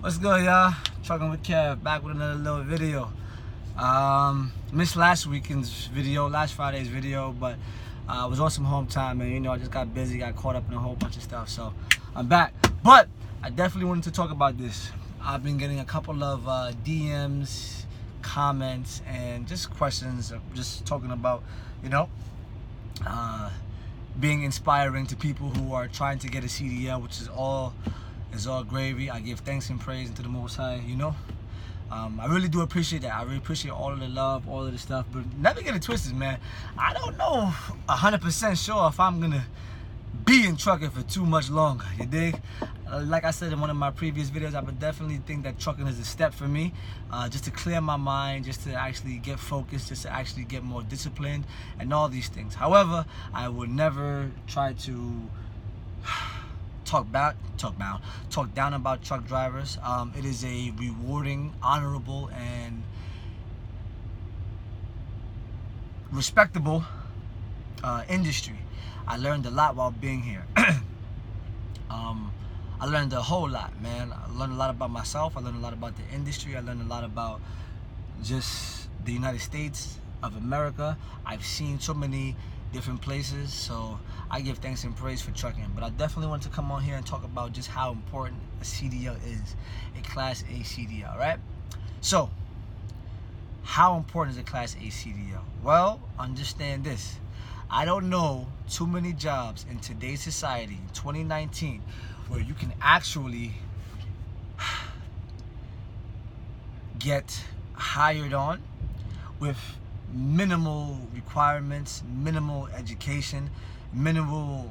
What's good, y'all? Trucking with Kev, back with another little video. Missed last Friday's video, but I was on some home time, and I just got busy, got caught up in a whole bunch of stuff, so I'm back. But I definitely wanted to talk about this. I've been getting a couple of DMs, comments, and just questions, just talking about, being inspiring to people who are trying to get a CDL, which is all gravy. I give thanks and praise to the Most High, I really do appreciate that. I really appreciate all of the love, all of the stuff, but never get it twisted, man. I don't know 100% sure if I'm gonna be in trucking for too much longer, you dig? Like I said in one of my previous videos, I would definitely think that trucking is a step for me, just to clear my mind, just to actually get focused, just to actually get more disciplined, and all these things. However, I would never try to talk down about truck drivers. It is a rewarding, honorable, and respectable industry. I learned a lot while being here. I learned a whole lot, man. I learned a lot about myself. I learned a lot about the industry. I learned a lot about just the United States of America. I've seen so many different places, so I give thanks and praise for trucking. But I definitely want to come on here and talk about just how important a CDL is, a Class A CDL, right? So, how important is a Class A CDL? Well, understand this. I don't know too many jobs in today's society, in 2019, where you can actually get hired on with minimal requirements, minimal education, minimal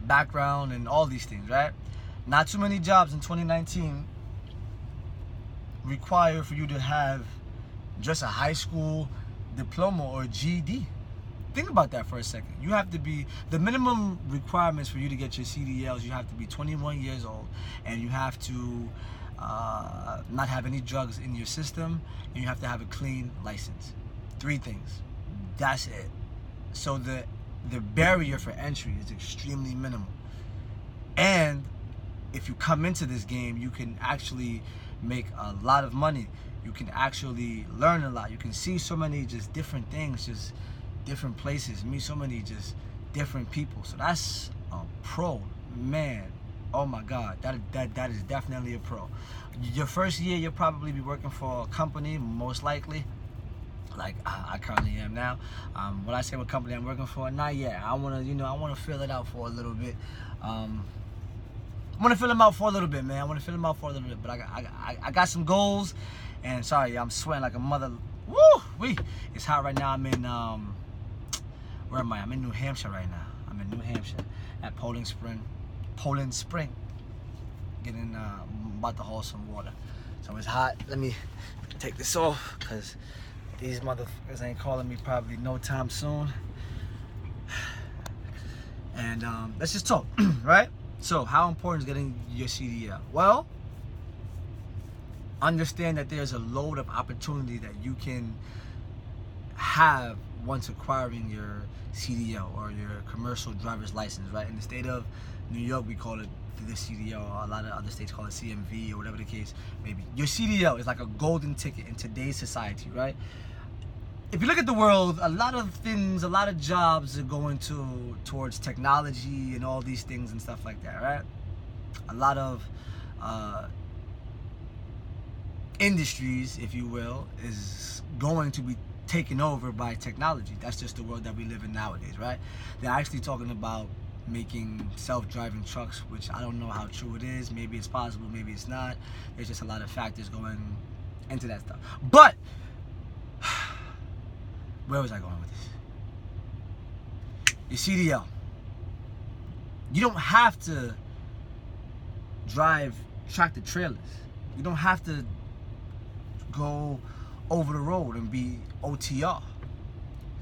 background, and all these things, right? Not too many jobs in 2019 require for you to have just a high school diploma or GED. Think about that for a second. You have to be, the minimum requirements for you to get your CDLs, you have to be 21 years old, and you have to not have any drugs in your system, and you have to have a clean license. 3 things. That's it. So the barrier for entry is extremely minimal. And if you come into this game, you can actually make a lot of money. You can actually learn a lot. You can see so many just different things, just different places, meet so many just different people. So that's a pro, man. Oh my God, that is definitely a pro. Your first year, you'll probably be working for a company, most likely, like I currently am now. When I say what company I'm working for, not yet. I wanna fill it out for a little bit. I want to fill them out for a little bit, man. I want to fill them out for a little bit, but I got some goals, and sorry, I'm sweating like a mother. Woo! It's hot right now. I'm in where am I? I'm in New Hampshire right now. I'm in New Hampshire at Poland Spring. Getting about to haul some water. So it's hot. Let me take this off because these motherfuckers ain't calling me probably no time soon. And let's just talk, right? So how important is getting your CDL? Well, understand that there's a load of opportunity that you can have once acquiring your CDL or your commercial driver's license, right? In the state of New York, we call it the CDL. A lot of other states call it CMV or whatever the case may be. Your CDL is like a golden ticket in today's society, right? If you look at the world, a lot of things, a lot of jobs are going towards technology and all these things and stuff like that, right? A lot of industries, if you will, is going to be taken over by technology. That's just the world that we live in nowadays, right? They're actually talking about making self-driving trucks, which I don't know how true it is. Maybe it's possible, maybe it's not. There's just a lot of factors going into that stuff. But where was I going with this? Your CDL. You don't have to drive tractor trailers. You don't have to go over the road and be OTR.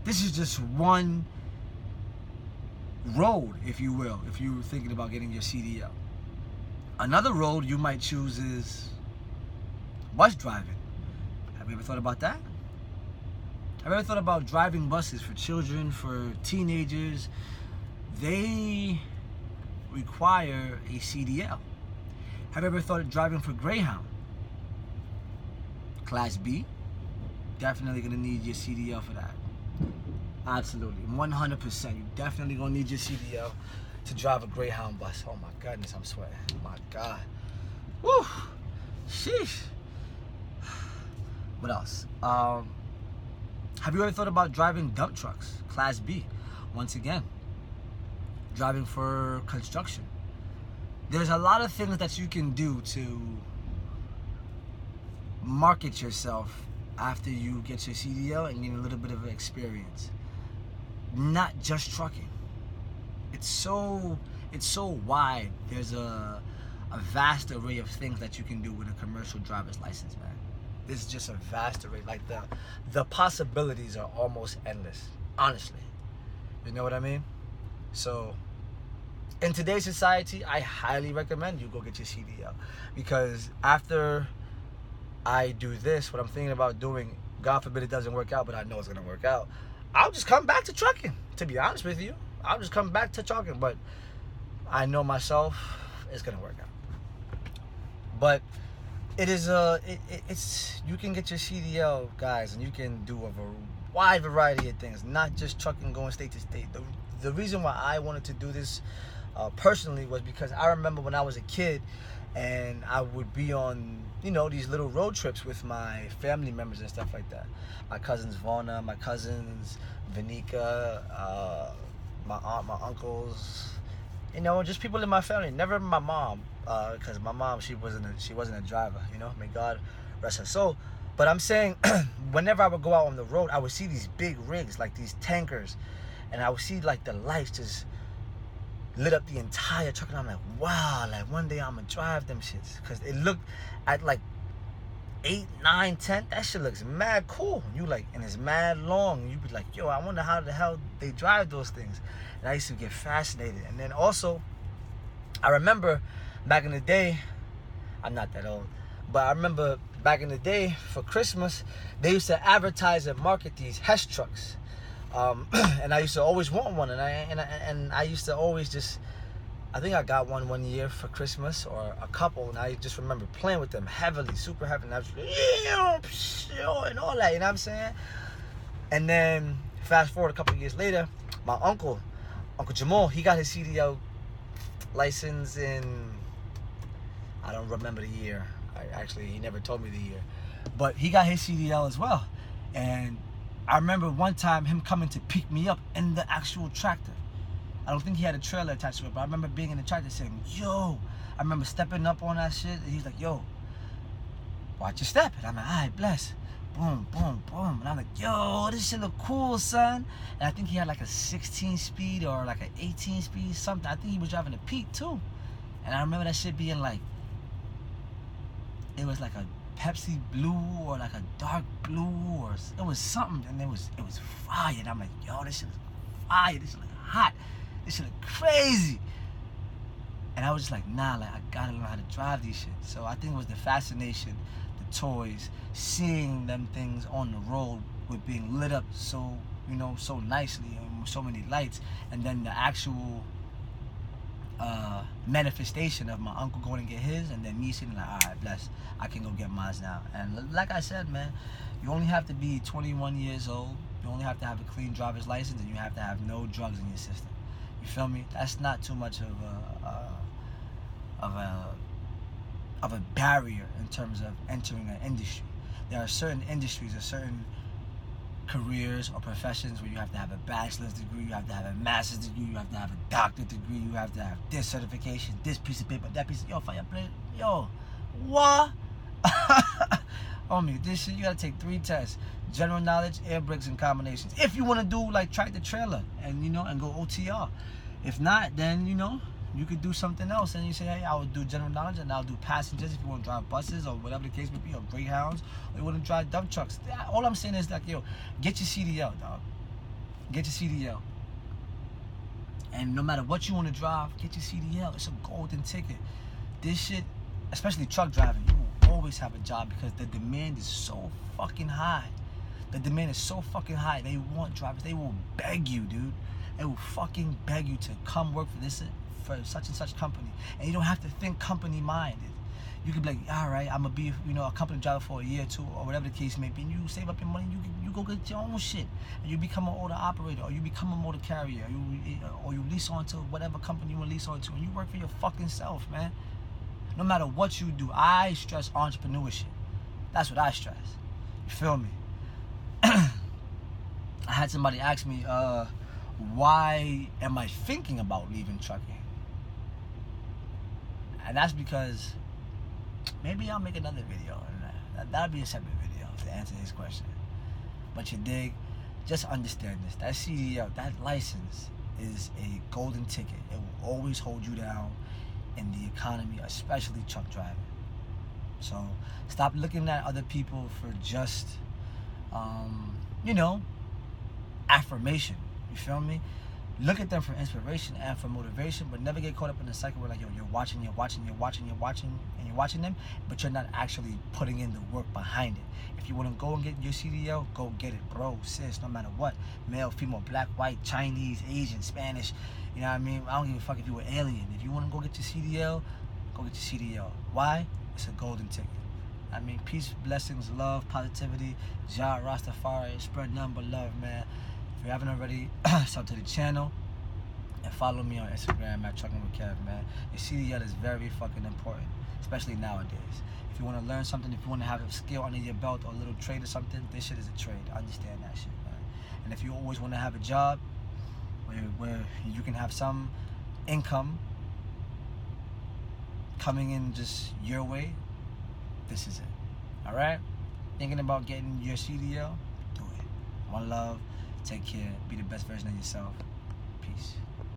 This is just one road, if you will, if you're thinking about getting your CDL. Another road you might choose is bus driving. Have you ever thought about that? Have you ever thought about driving buses for children, for teenagers? They require a CDL. Have you ever thought of driving for Greyhound? Class B? Definitely gonna need your CDL for that. Absolutely, 100%. You definitely gonna need your CDL to drive a Greyhound bus. Oh my goodness, I'm sweating. My God. Woo! Sheesh. What else? Have you ever thought about driving dump trucks? Class B. Once again, driving for construction. There's a lot of things that you can do to market yourself after you get your CDL and gain a little bit of experience. Not just trucking. It's so wide. There's a vast array of things that you can do with a commercial driver's license, man. This is just a vast array. Like the possibilities are almost endless, honestly. You know what I mean? So in today's society, I highly recommend you go get your CDL, because after I do this, what I'm thinking about doing, God forbid it doesn't work out, but I know it's gonna work out, I'll just come back to trucking, to be honest with you. I'll just come back to trucking, but I know myself, it's gonna work out. But it is it's you can get your CDL, guys, and you can do a wide variety of things, not just trucking, going state to state. The reason why I wanted to do this personally was because I remember when I was a kid and I would be on, you know, these little road trips with my family members and stuff like that. My cousins Vonna, my cousins Vanika, my aunt, my uncles, you know, just people in my family. Never my mom, because my mom, she wasn't a driver, you know. May God rest her soul. But I'm saying, whenever I would go out on the road, I would see these big rigs, like these tankers, and I would see like the lights just lit up the entire truck, and I'm like, wow, like one day I'm gonna drive them shits, because it looked at like 8, 9, 10, that shit looks mad cool. You like, and it's mad long, and you be like, yo, I wonder how the hell they drive those things. And I used to get fascinated. And then also, I remember back in the day, I'm not that old, but I remember back in the day for Christmas, they used to advertise and market these Hess trucks. And I used to always want one, and I used to always just, I think I got one year for Christmas, or a couple, and I just remember playing with them heavily, super heavy, and I was like, and all that, you know what I'm saying? And then fast forward a couple of years later, my Uncle Jamal, he got his CDL license in, I don't remember the year. He never told me the year, but he got his CDL as well. And I remember one time him coming to pick me up in the actual tractor. I don't think he had a trailer attached to it, but I remember being in the tractor saying, yo, I remember stepping up on that shit, and he's like, yo, watch your step. And I'm like, all right, bless. Boom, boom, boom. And I'm like, yo, this shit look cool, son. And I think he had like a 16 speed or like an 18 speed, something. I think he was driving a Pete too. And I remember that shit being like, it was like a Pepsi blue or like a dark blue, or it was something, and it was fire. And I'm like, yo, this shit is fire. This shit look hot. This shit look crazy. And I was just like, nah, like I gotta learn how to drive these shit. So I think it was the fascination, the toys, seeing them things on the road with being lit up so, you know, so nicely, and so many lights, and then the actual manifestation of my uncle going to get his, and then me sitting like, all right, bless, I can go get mine now. And like I said, man, you only have to be 21 years old, you only have to have a clean driver's license, and you have to have no drugs in your system. You feel me? That's not too much of a barrier in terms of entering an industry. There are certain industries or certain careers or professions where you have to have a bachelor's degree, you have to have a master's degree, you have to have a doctorate degree, you have to have this certification, this piece of paper, that piece of, yo, fireplace, yo, what? Homie, this shit, you gotta take 3 tests: general knowledge, air brakes, and combinations. If you wanna do like tractor trailer and, you know, and go OTR. If not, then, you know, you could do something else, and you say, hey, I will do general knowledge, and I'll do passengers if you want to drive buses or whatever the case may be, or Greyhounds, or you want to drive dump trucks. All I'm saying is like, yo, get your CDL, dog. Get your CDL. And no matter what you want to drive, get your CDL. It's a golden ticket. This shit, especially truck driving, you will always have a job because the demand is so fucking high. The demand is so fucking high. They want drivers. They will beg you, dude. They will fucking beg you to come work for this, for such and such company. And you don't have to think company minded. You could be like, all right, I'm gonna be, a company driver for a year or two, or whatever the case may be. And you save up your money, you go get your own shit, and you become an owner operator, or you become a motor carrier, or you lease onto whatever company you want to lease onto, and you work for your fucking self, man. No matter what you do, I stress entrepreneurship. That's what I stress. You feel me? I had somebody ask me, why am I thinking about leaving trucking? And that's because maybe I'll make another video, and that'll be a separate video to answer his question. But you dig? Just understand this. That CDL, that license is a golden ticket. It will always hold you down in the economy, especially truck driving. So stop looking at other people for just, affirmation. You feel me? Look at them for inspiration and for motivation, but never get caught up in the cycle where, like, you're watching, and you're watching them, but you're not actually putting in the work behind it. If you want to go and get your CDL, go get it, bro, sis, no matter what. Male, female, black, white, Chinese, Asian, Spanish, you know what I mean? I don't give a fuck if you were alien. If you want to go get your CDL, go get your CDL. Why? It's a golden ticket. I mean, peace, blessings, love, positivity, Jah Rastafari, spread nothing but love, man. If you haven't already, sub to the channel and follow me on Instagram at Trucking with Kev, man. Your CDL is very fucking important, especially nowadays. If you want to learn something, if you want to have a skill under your belt or a little trade or something, this shit is a trade. Understand that shit, man. And if you always want to have a job where you can have some income coming in just your way, this is it. Alright? Thinking about getting your CDL? Do it. One love. Take care. Be the best version of yourself. Peace.